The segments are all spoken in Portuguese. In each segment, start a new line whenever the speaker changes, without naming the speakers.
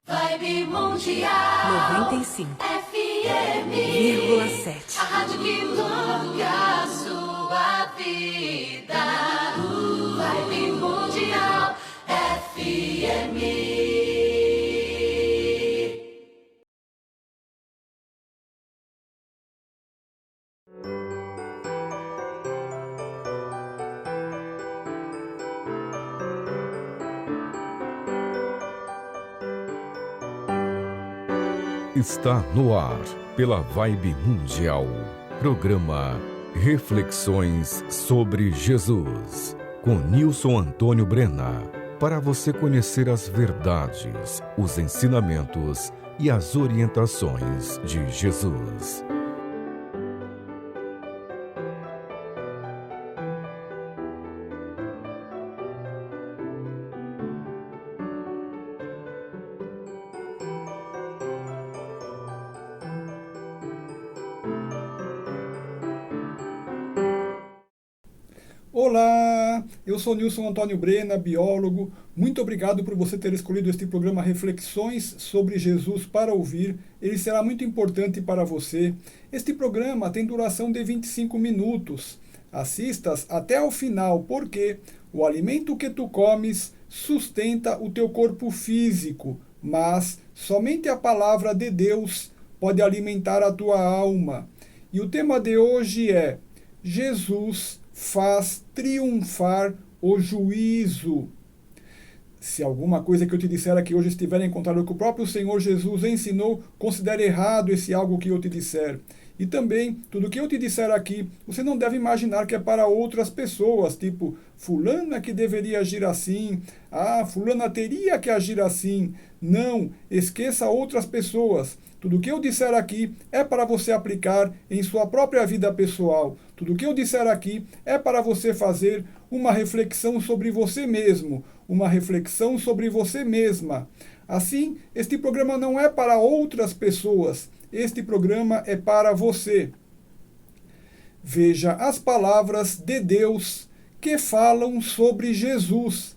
Vibe Mundial
95,7.
A rádio que toca a sua vida. Vibe Mundial FM.
Está no ar, pela Vibe Mundial, programa Reflexões sobre Jesus, com Nilson Antônio Brena, para você conhecer as verdades, os ensinamentos e as orientações de Jesus.
Olá, eu sou Nilson Antônio Brena, biólogo. Muito obrigado por você ter escolhido este programa Reflexões sobre Jesus para ouvir. Ele será muito importante para você. Este programa tem duração de 25 minutos. Assistas até ao final, porque o alimento que tu comes sustenta o teu corpo físico, mas somente a palavra de Deus pode alimentar a tua alma. E o tema de hoje é: Jesus faz triunfar o juízo. Se alguma coisa que eu te disser aqui hoje estiver em contrário ao que o próprio Senhor Jesus ensinou, considere errado esse algo que eu te disser. E também, tudo que eu te disser aqui, você não deve imaginar que é para outras pessoas, tipo, fulana que deveria agir assim, fulana teria que agir assim. Não, esqueça outras pessoas. Tudo que eu disser aqui é para você aplicar em sua própria vida pessoal. Tudo que eu disser aqui é para você fazer uma reflexão sobre você mesmo, uma reflexão sobre você mesma. Assim, este programa não é para outras pessoas, este programa é para você. Veja as palavras de Deus que falam sobre Jesus,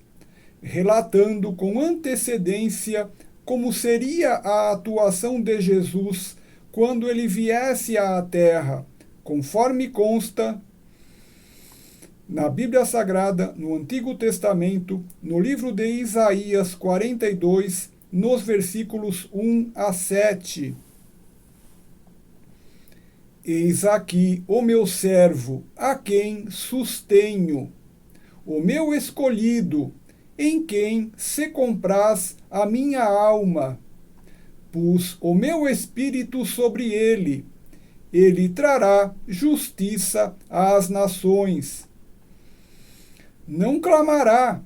relatando com antecedência como seria a atuação de Jesus quando ele viesse à Terra, conforme consta na Bíblia Sagrada, no Antigo Testamento, no livro de Isaías 42, nos versículos 1 a 7. Eis aqui o meu servo, a quem sustenho, o meu escolhido, em quem se compraz a minha alma. Pus o meu espírito sobre ele. Ele trará justiça às nações. Não clamará,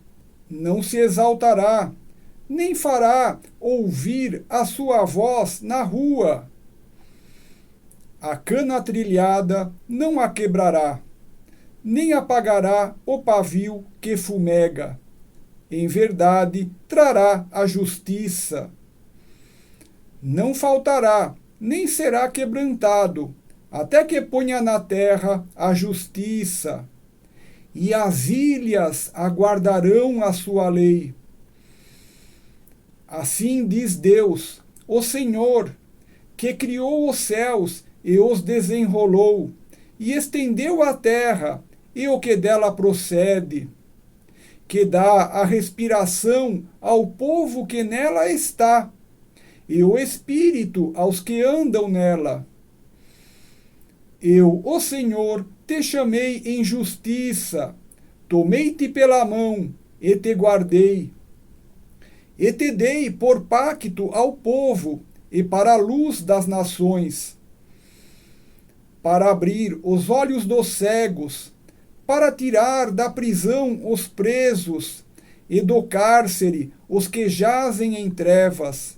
não se exaltará, nem fará ouvir a sua voz na rua. A cana trilhada não a quebrará, nem apagará o pavio que fumega. Em verdade, trará a justiça. Não faltará, nem será quebrantado, até que ponha na terra a justiça. E as ilhas aguardarão a sua lei. Assim diz Deus, o Senhor, que criou os céus e os desenrolou, e estendeu a terra e o que dela procede, que dá a respiração ao povo que nela está, e o espírito aos que andam nela. Eu, o Senhor, te chamei em justiça, tomei-te pela mão e te guardei. E te dei por pacto ao povo e para a luz das nações, para abrir os olhos dos cegos, para tirar da prisão os presos e do cárcere os que jazem em trevas.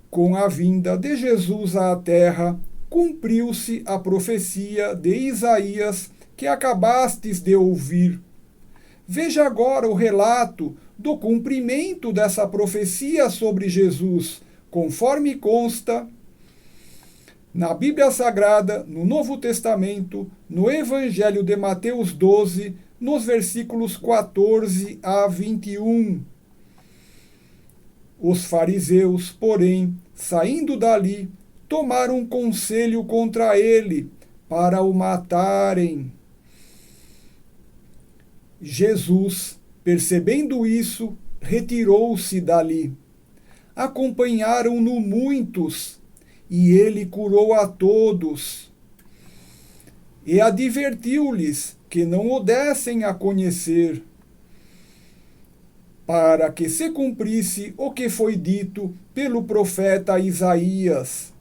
Com a vinda de Jesus à terra, cumpriu-se a profecia de Isaías que acabastes de ouvir. Veja agora o relato do cumprimento dessa profecia sobre Jesus, conforme consta na Bíblia Sagrada, no Novo Testamento, no Evangelho de Mateus 12, nos versículos 14 a 21. Os fariseus, porém, saindo dali, tomaram conselho contra ele, para o matarem. Jesus, percebendo isso, retirou-se dali. Acompanharam-no muitos, e ele curou a todos. E advertiu-lhes que não o dessem a conhecer, para que se cumprisse o que foi dito pelo profeta Isaías.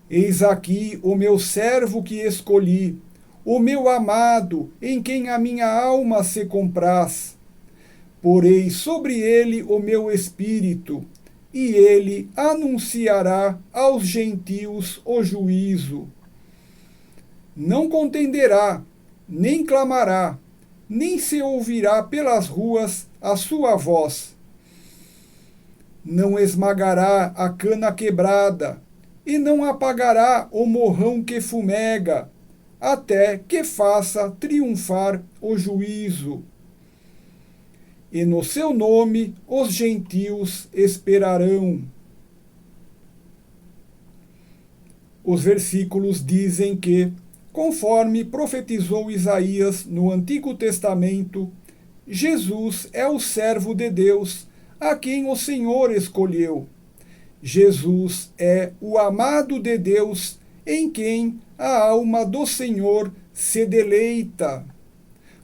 Eis aqui o meu servo que escolhi, o meu amado, em quem a minha alma se compraz. Porei sobre ele o meu espírito, e ele anunciará aos gentios o juízo. Não contenderá, nem clamará, nem se ouvirá pelas ruas a sua voz. Não esmagará a cana quebrada, e não apagará o morrão que fumega, até que faça triunfar o juízo. E no seu nome os gentios esperarão. Os versículos dizem que, conforme profetizou Isaías no Antigo Testamento, Jesus é o servo de Deus, a quem o Senhor escolheu. Jesus é o amado de Deus, em quem a alma do Senhor se deleita.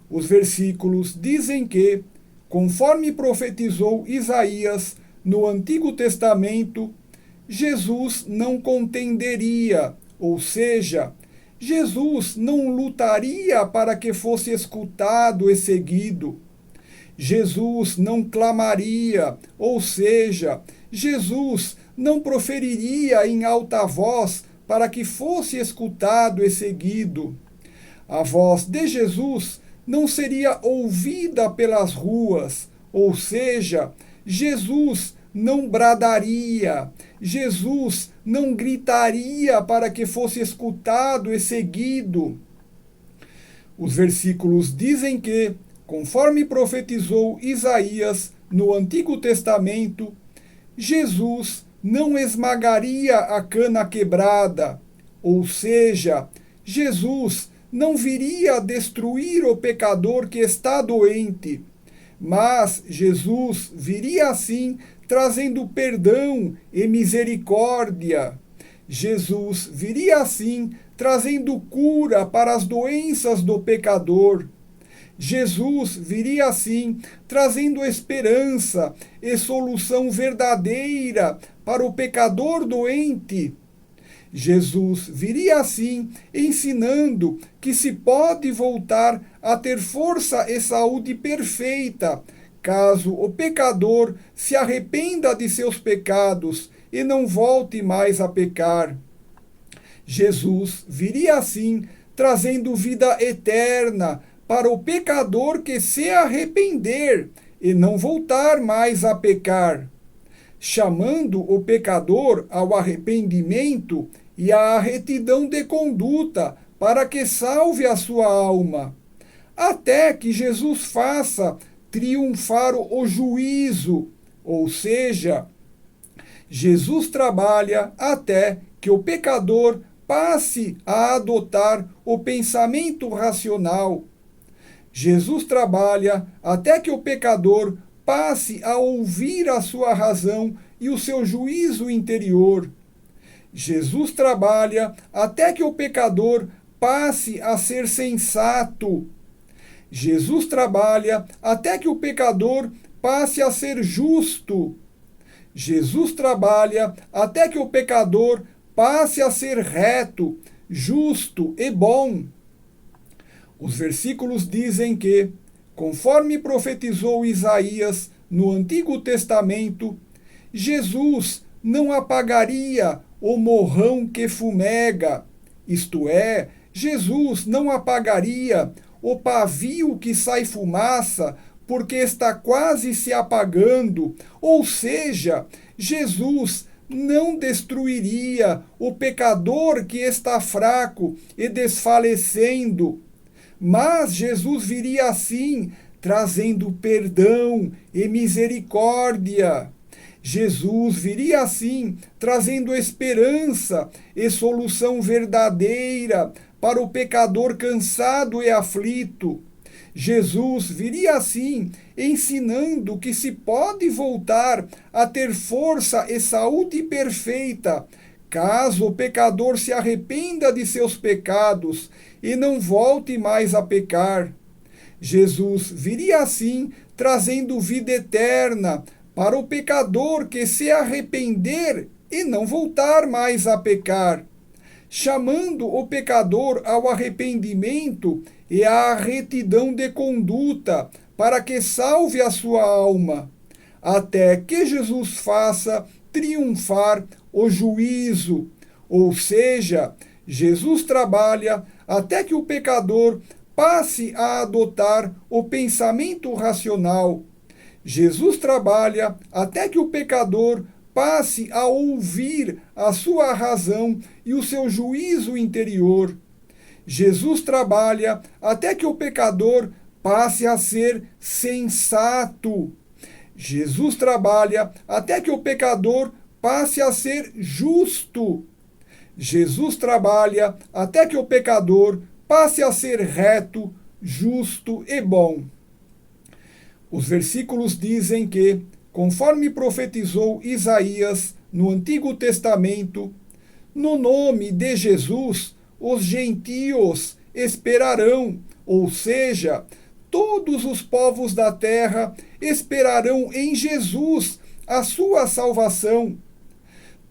Os versículos dizem que, conforme profetizou Isaías no Antigo Testamento, Jesus não contenderia, ou seja, Jesus não lutaria para que fosse escutado e seguido. Jesus não clamaria, ou seja, Jesus não proferiria em alta voz para que fosse escutado e seguido. A voz de Jesus não seria ouvida pelas ruas, ou seja, Jesus não bradaria, Jesus não gritaria para que fosse escutado e seguido. Os versículos dizem que, conforme profetizou Isaías no Antigo Testamento, Jesus não esmagaria a cana quebrada, ou seja, Jesus não viria a destruir o pecador que está doente, mas Jesus viria assim trazendo perdão e misericórdia. Jesus viria assim trazendo cura para as doenças do pecador. Jesus viria assim trazendo esperança e solução verdadeira para o pecador doente. Jesus viria assim ensinando que se pode voltar a ter força e saúde perfeita, caso o pecador se arrependa de seus pecados e não volte mais a pecar. Jesus viria assim trazendo vida eterna para o pecador que se arrepender e não voltar mais a pecar, chamando o pecador ao arrependimento e à retidão de conduta para que salve a sua alma, até que Jesus faça triunfar o juízo, ou seja, Jesus trabalha até que o pecador passe a adotar o pensamento racional. Jesus trabalha até que o pecador passe a ouvir a sua razão e o seu juízo interior. Jesus trabalha até que o pecador passe a ser sensato. Jesus trabalha até que o pecador passe a ser justo. Jesus trabalha até que o pecador passe a ser reto, justo e bom. Os versículos dizem que, conforme profetizou Isaías no Antigo Testamento, Jesus não apagaria o morrão que fumega, isto é, Jesus não apagaria o pavio que sai fumaça porque está quase se apagando, ou seja, Jesus não destruiria o pecador que está fraco e desfalecendo, mas Jesus viria assim, trazendo perdão e misericórdia. Jesus viria assim, trazendo esperança e solução verdadeira para o pecador cansado e aflito. Jesus viria assim, ensinando que se pode voltar a ter força e saúde perfeita, caso o pecador se arrependa de seus pecados e não volte mais a pecar. Jesus viria assim, trazendo vida eterna para o pecador que se arrepender e não voltar mais a pecar, chamando o pecador ao arrependimento e à retidão de conduta, para que salve a sua alma, até que Jesus faça triunfar o juízo. Ou seja, Jesus trabalha até que o pecador passe a adotar o pensamento racional. Jesus trabalha até que o pecador passe a ouvir a sua razão e o seu juízo interior. Jesus trabalha até que o pecador passe a ser sensato. Jesus trabalha até que o pecador passe a ser justo. Jesus trabalha até que o pecador passe a ser reto, justo e bom. Os versículos dizem que, conforme profetizou Isaías no Antigo Testamento, no nome de Jesus, os gentios esperarão, ou seja, todos os povos da terra esperarão em Jesus a sua salvação.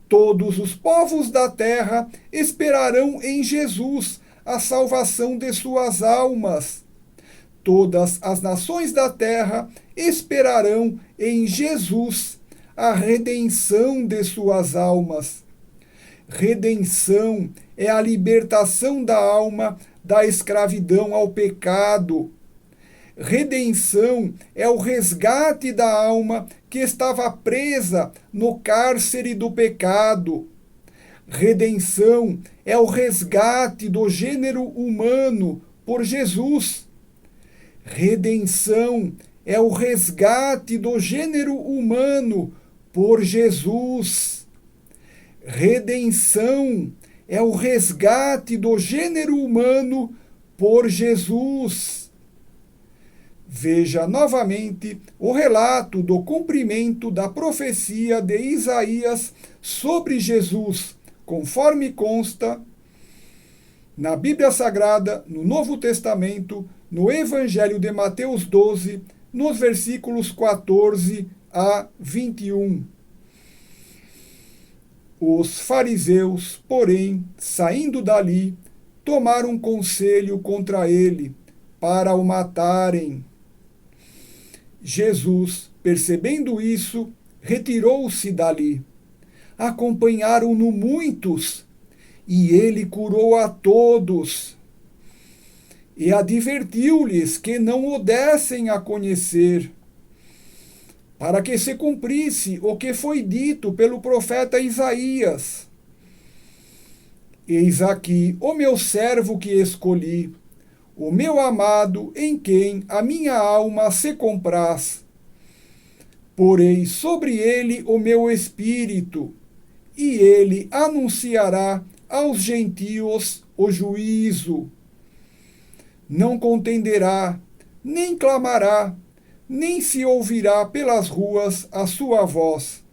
Todos os povos da terra esperarão em Jesus a salvação de suas almas. Todas as nações da terra esperarão em Jesus a redenção de suas almas. Redenção é a libertação da alma da escravidão ao pecado. Redenção é o resgate da alma que estava presa no cárcere do pecado. Redenção é o resgate do gênero humano por Jesus. Redenção é o resgate do gênero humano por Jesus. Redenção é o resgate do gênero humano por Jesus. Veja novamente o relato do cumprimento da profecia de Isaías sobre Jesus, conforme consta na Bíblia Sagrada, no Novo Testamento, no Evangelho de Mateus 12, nos versículos 14 a 21. Os fariseus, porém, saindo dali, tomaram conselho contra ele, para o matarem. Jesus, percebendo isso, retirou-se dali. Acompanharam-no muitos, e ele curou a todos. E advertiu-lhes que não o dessem a conhecer, para que se cumprisse o que foi dito pelo profeta Isaías. Eis aqui o meu servo que escolhi, o meu amado em quem a minha alma se compraz. Porei sobre ele o meu espírito, e ele anunciará aos gentios o juízo. Não contenderá, nem clamará, nem se ouvirá pelas ruas a sua voz.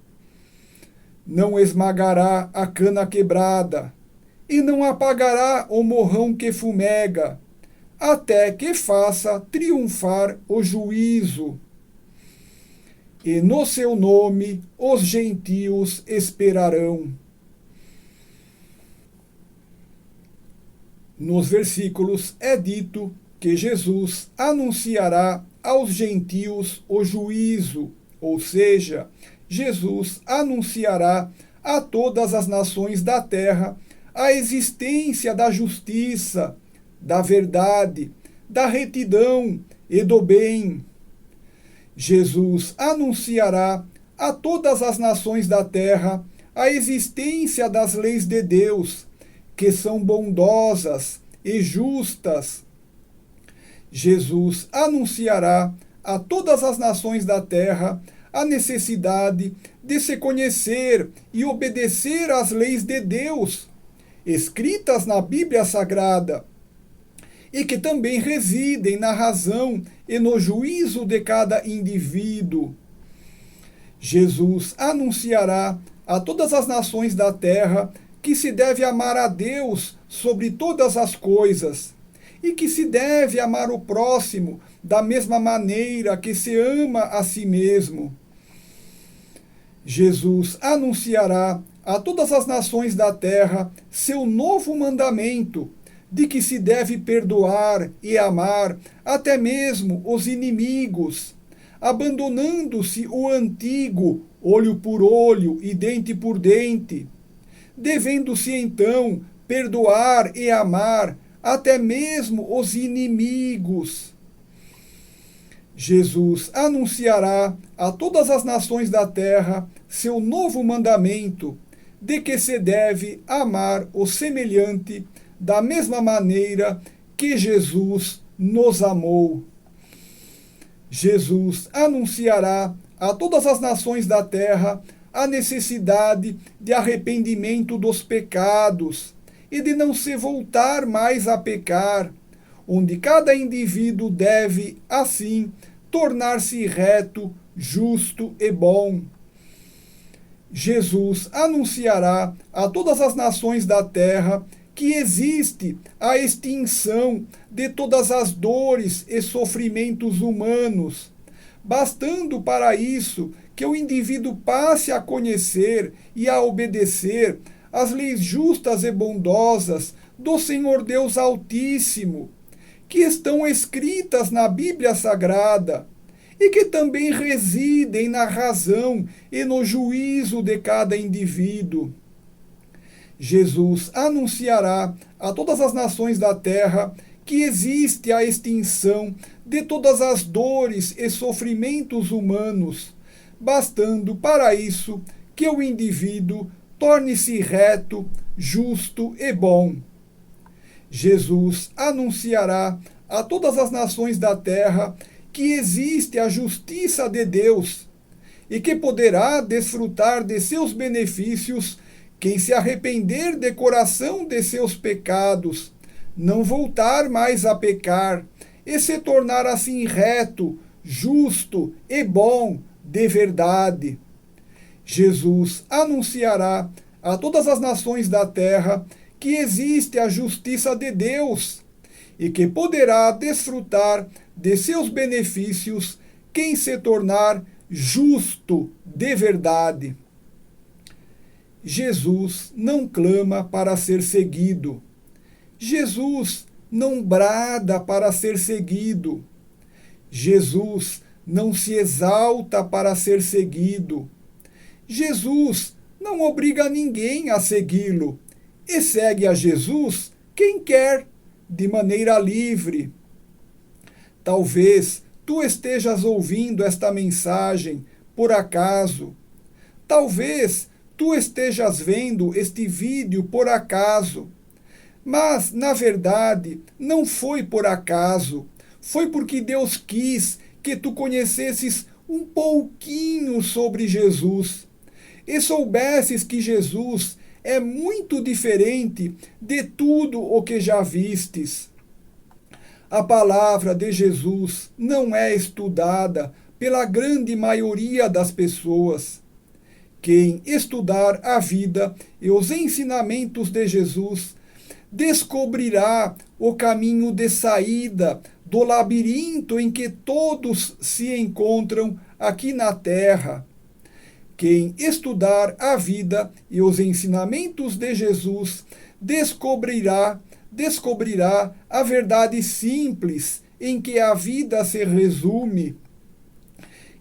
Não esmagará a cana quebrada, e não apagará o morrão que fumega, até que faça triunfar o juízo. E no seu nome os gentios esperarão. Nos versículos é dito que Jesus anunciará aos gentios o juízo, ou seja, Jesus anunciará a todas as nações da terra a existência da justiça, da verdade, da retidão e do bem. Jesus anunciará a todas as nações da terra a existência das leis de Deus, que são bondosas e justas. Jesus anunciará a todas as nações da terra a necessidade de se conhecer e obedecer às leis de Deus, escritas na Bíblia Sagrada, e que também residem na razão e no juízo de cada indivíduo. Jesus anunciará a todas as nações da terra que se deve amar a Deus sobre todas as coisas e que se deve amar o próximo da mesma maneira que se ama a si mesmo. Jesus anunciará a todas as nações da terra seu novo mandamento, de que se deve perdoar e amar até mesmo os inimigos, abandonando-se o antigo olho por olho e dente por dente, devendo-se então perdoar e amar até mesmo os inimigos. Jesus anunciará a todas as nações da terra seu novo mandamento, de que se deve amar o semelhante da mesma maneira que Jesus nos amou. Jesus anunciará a todas as nações da terra a necessidade de arrependimento dos pecados e de não se voltar mais a pecar, onde cada indivíduo deve, assim, tornar-se reto, justo e bom. Jesus anunciará a todas as nações da terra que existe a extinção de todas as dores e sofrimentos humanos, bastando para isso que o indivíduo passe a conhecer e a obedecer às leis justas e bondosas do Senhor Deus Altíssimo, que estão escritas na Bíblia Sagrada e que também residem na razão e no juízo de cada indivíduo. Jesus anunciará a todas as nações da terra que existe a extinção de todas as dores e sofrimentos humanos, bastando para isso que o indivíduo torne-se reto, justo e bom. Jesus anunciará a todas as nações da terra que existe a justiça de Deus e que poderá desfrutar de seus benefícios quem se arrepender de coração de seus pecados, não voltar mais a pecar e se tornar assim reto, justo e bom de verdade. Jesus anunciará a todas as nações da terra que existe a justiça de Deus e que poderá desfrutar de seus benefícios quem se tornar justo de verdade. Jesus não clama para ser seguido. Jesus não brada para ser seguido. Jesus não se exalta para ser seguido. Jesus não obriga ninguém a segui-lo e segue a Jesus quem quer, de maneira livre. Talvez tu estejas ouvindo esta mensagem por acaso. Talvez tu estejas vendo este vídeo por acaso. Mas, na verdade, não foi por acaso. Foi porque Deus quis que tu conhecesses um pouquinho sobre Jesus e soubesses que Jesus é muito diferente de tudo o que já vistes. A palavra de Jesus não é estudada pela grande maioria das pessoas. Quem estudar a vida e os ensinamentos de Jesus descobrirá o caminho de saída do labirinto em que todos se encontram aqui na terra. Quem estudar a vida e os ensinamentos de Jesus descobrirá a verdade simples em que a vida se resume.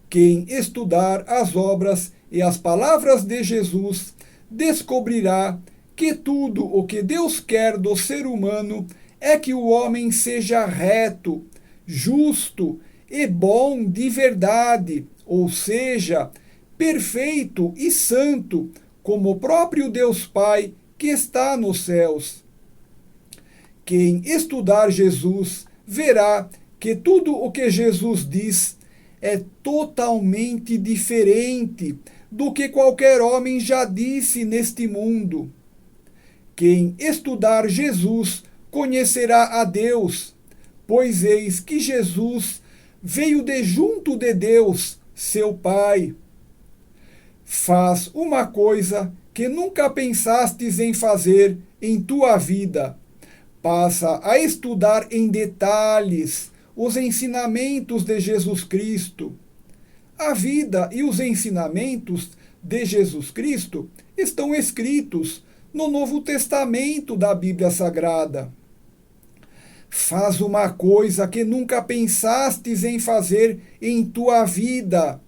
Quem estudar as obras e as palavras de Jesus descobrirá que tudo o que Deus quer do ser humano é que o homem seja reto, justo e bom de verdade, ou seja, perfeito e santo, como o próprio Deus Pai que está nos céus. Quem estudar Jesus verá que tudo o que Jesus diz é totalmente diferente do que qualquer homem já disse neste mundo. Quem estudar Jesus conhecerá a Deus, pois eis que Jesus veio de junto de Deus, seu Pai. Faz uma coisa que nunca pensastes em fazer em tua vida. Passa a estudar em detalhes os ensinamentos de Jesus Cristo. A vida e os ensinamentos de Jesus Cristo estão escritos no Novo Testamento da Bíblia Sagrada. Faz uma coisa que nunca pensastes em fazer em tua vida.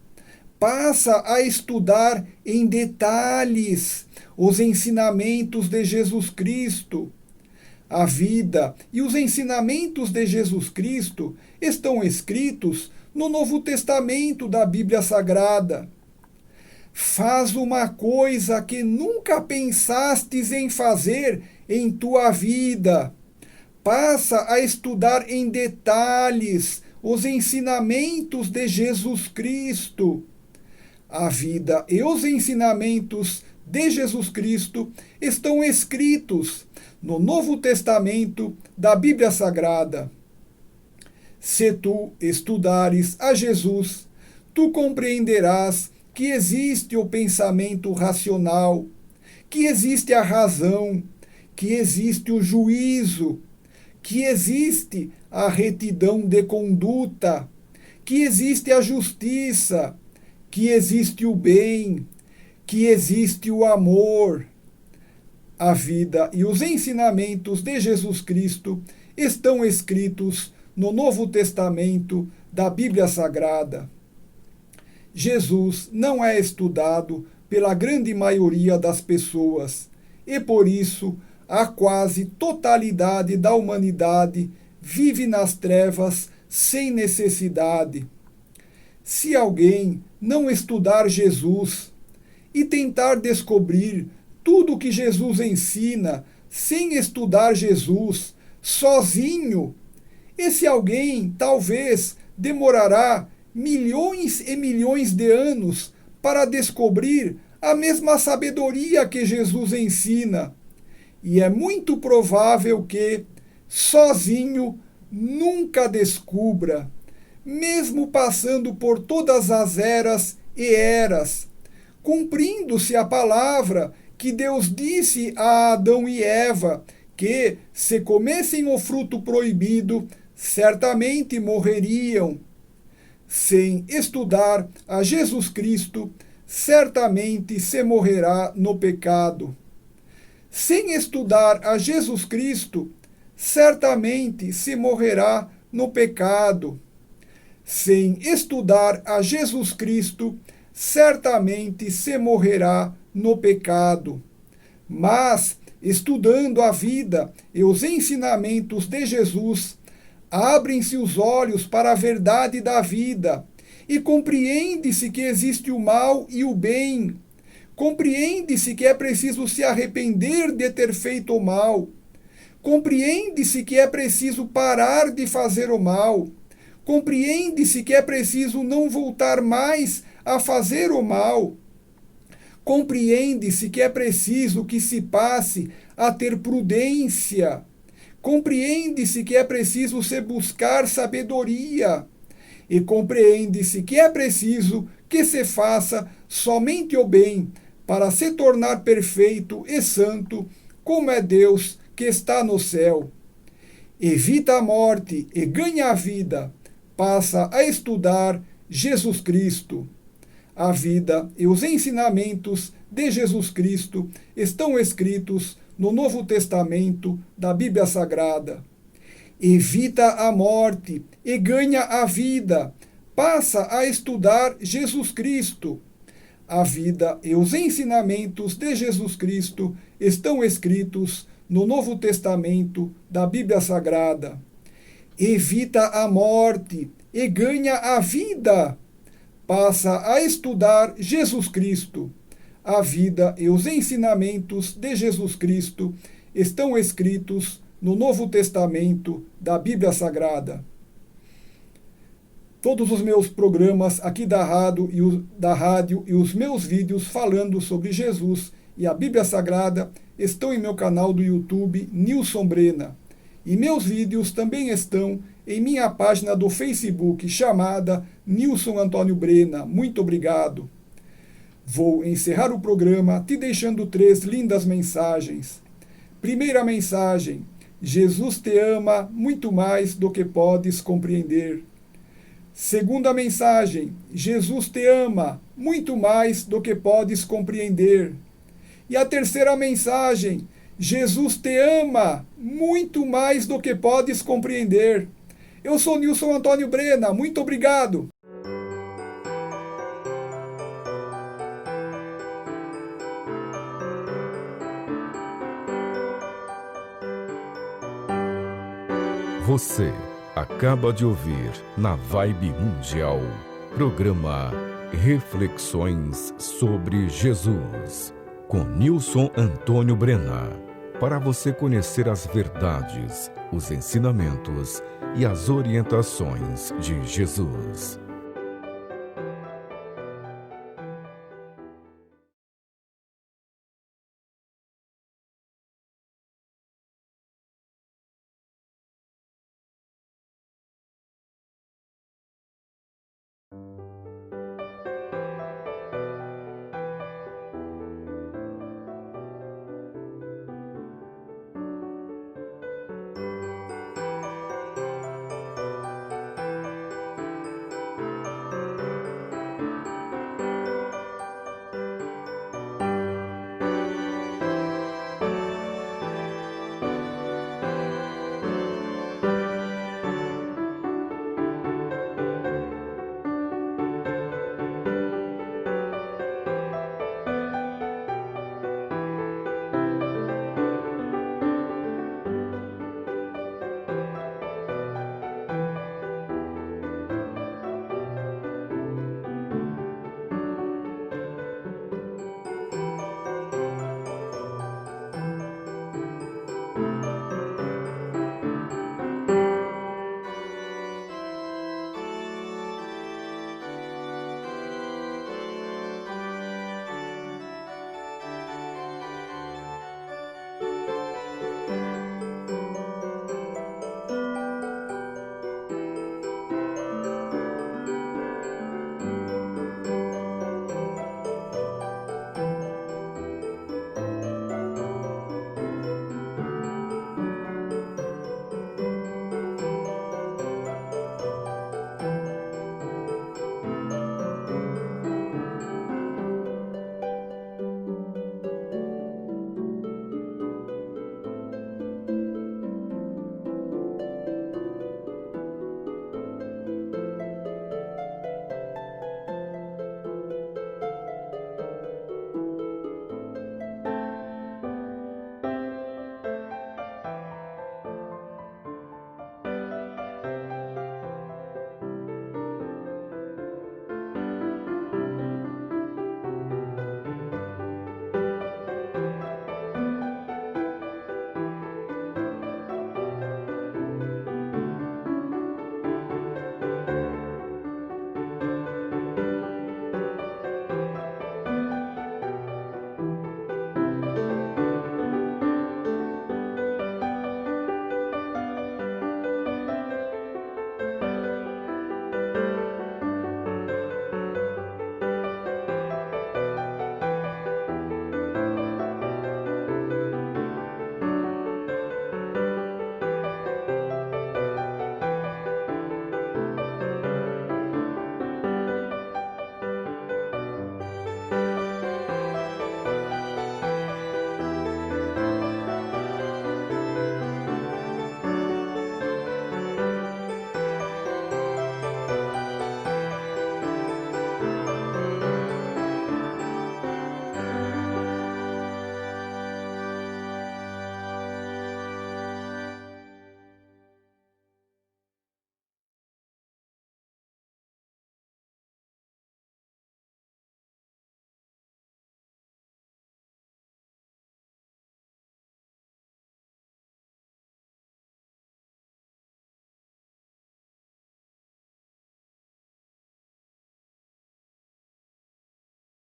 Passa a estudar em detalhes os ensinamentos de Jesus Cristo. A vida e os ensinamentos de Jesus Cristo estão escritos no Novo Testamento da Bíblia Sagrada. Faz uma coisa que nunca pensastes em fazer em tua vida. Passa a estudar em detalhes os ensinamentos de Jesus Cristo. A vida e os ensinamentos de Jesus Cristo estão escritos no Novo Testamento da Bíblia Sagrada. Se tu estudares a Jesus, tu compreenderás que existe o pensamento racional, que existe a razão, que existe o juízo, que existe a retidão de conduta, que existe a justiça, que existe o bem, que existe o amor. A vida e os ensinamentos de Jesus Cristo estão escritos no Novo Testamento da Bíblia Sagrada. Jesus não é estudado pela grande maioria das pessoas e, por isso, a quase totalidade da humanidade vive nas trevas sem necessidade. Se alguém não estudar Jesus e tentar descobrir tudo o que Jesus ensina sem estudar Jesus, sozinho, esse alguém talvez demorará milhões e milhões de anos para descobrir a mesma sabedoria que Jesus ensina. E é muito provável que, sozinho, nunca descubra, mesmo passando por todas as eras e eras, cumprindo-se a palavra que Deus disse a Adão e Eva, que, se comessem o fruto proibido, certamente morreriam. Sem estudar a Jesus Cristo, certamente se morrerá no pecado. Sem estudar a Jesus Cristo, certamente se morrerá no pecado. Sem estudar a Jesus Cristo, certamente se morrerá no pecado. Mas, estudando a vida e os ensinamentos de Jesus, abrem-se os olhos para a verdade da vida e compreende-se que existe o mal e o bem. Compreende-se que é preciso se arrepender de ter feito o mal. Compreende-se que é preciso parar de fazer o mal. Compreende-se que é preciso não voltar mais a fazer o mal. Compreende-se que é preciso que se passe a ter prudência. Compreende-se que é preciso se buscar sabedoria. E compreende-se que é preciso que se faça somente o bem para se tornar perfeito e santo, como é Deus que está no céu. Evita a morte e ganha a vida. Passa a estudar Jesus Cristo. A vida e os ensinamentos de Jesus Cristo estão escritos no Novo Testamento da Bíblia Sagrada. Evita a morte e ganha a vida. Passa a estudar Jesus Cristo. A vida e os ensinamentos de Jesus Cristo estão escritos no Novo Testamento da Bíblia Sagrada. Evita a morte e ganha a vida. Passa a estudar Jesus Cristo. A vida e os ensinamentos de Jesus Cristo estão escritos no Novo Testamento da Bíblia Sagrada. Todos os meus programas aqui da rádio e os meus vídeos falando sobre Jesus e a Bíblia Sagrada estão em meu canal do YouTube Nilson Brena. E meus vídeos também estão em minha página do Facebook chamada Nilson Antônio Brena. Muito obrigado. Vou encerrar o programa te deixando 3 lindas mensagens. Primeira mensagem: Jesus te ama muito mais do que podes compreender. Segunda mensagem: Jesus te ama muito mais do que podes compreender. E a terceira mensagem: Jesus te ama muito mais do que podes compreender. Eu sou Nilson Antônio Brena, muito obrigado.
Você acaba de ouvir na Vibe Mundial, programa Reflexões sobre Jesus, com Nilson Antônio Brena, para você conhecer as verdades, os ensinamentos e as orientações de Jesus.